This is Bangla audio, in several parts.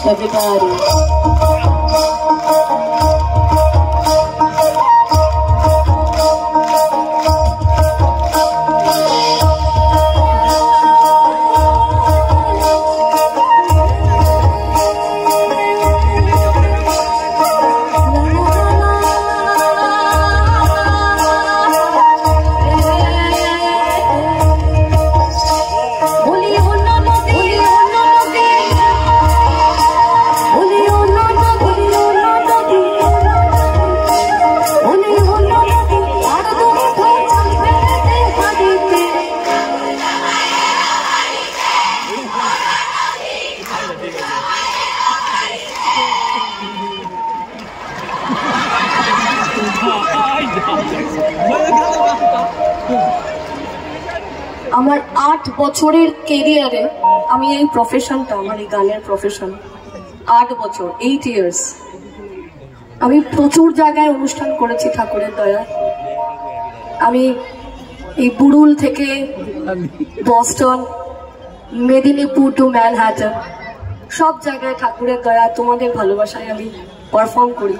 everybody. আমার 8 বছরের ক্যারিয়ারে আমি এই প্রফেশনটা, আমার এই গানের প্রফেশন 8 বছর, 8 ইয়ার্স। আমি প্রচুর জায়গায় অনুষ্ঠান করেছি ঠাকুরের দয়ায়। আমি এই বুড়ুল থেকে বস্টন, মেদিনীপুর টু ম্যানহাটন, সব জায়গায় ঠাকুরের দয়া, তোমাদের ভালোবাসায় আমি পারফর্ম করি।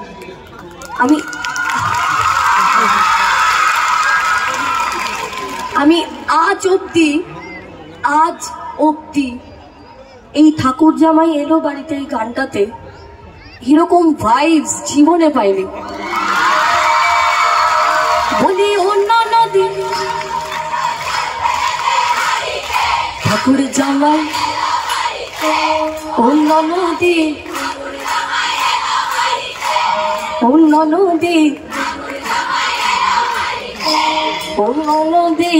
আমি আজ অব্দি এই ঠাকুর জামাই এলো বাড়িতে এই গানটাতে এরকম ভাইবস জীবনে পাইনি। বলি অন্য নদী ঠাকুর জামাই, অন্য নদী, অন্য নদী, অন্য নদী,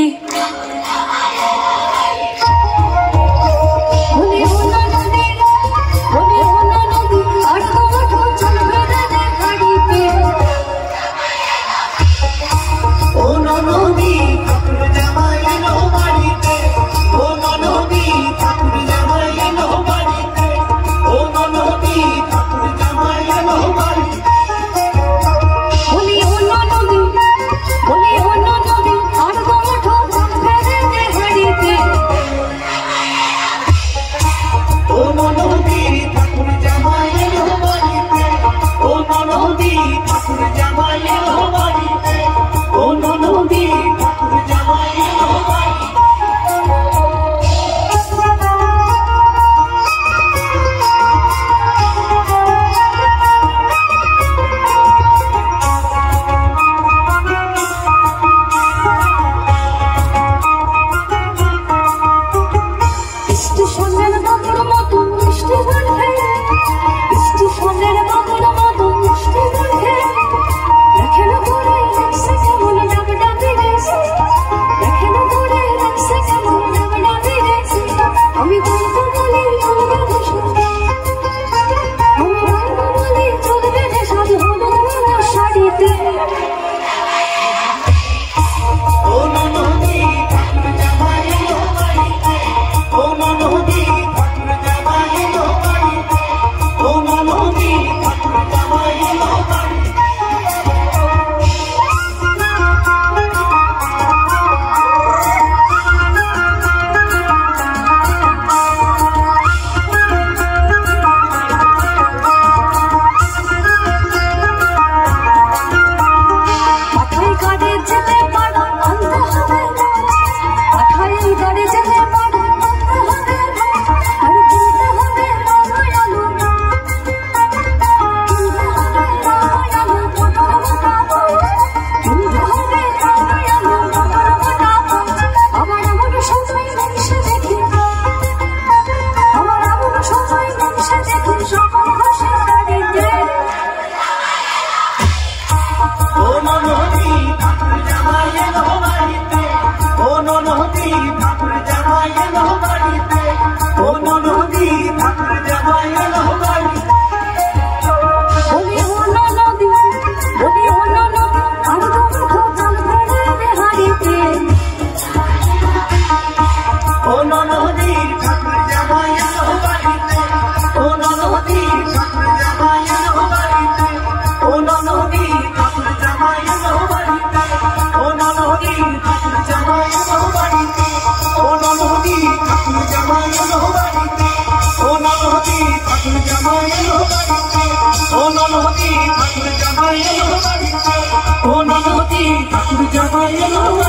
ঠাকুর জামাই এলো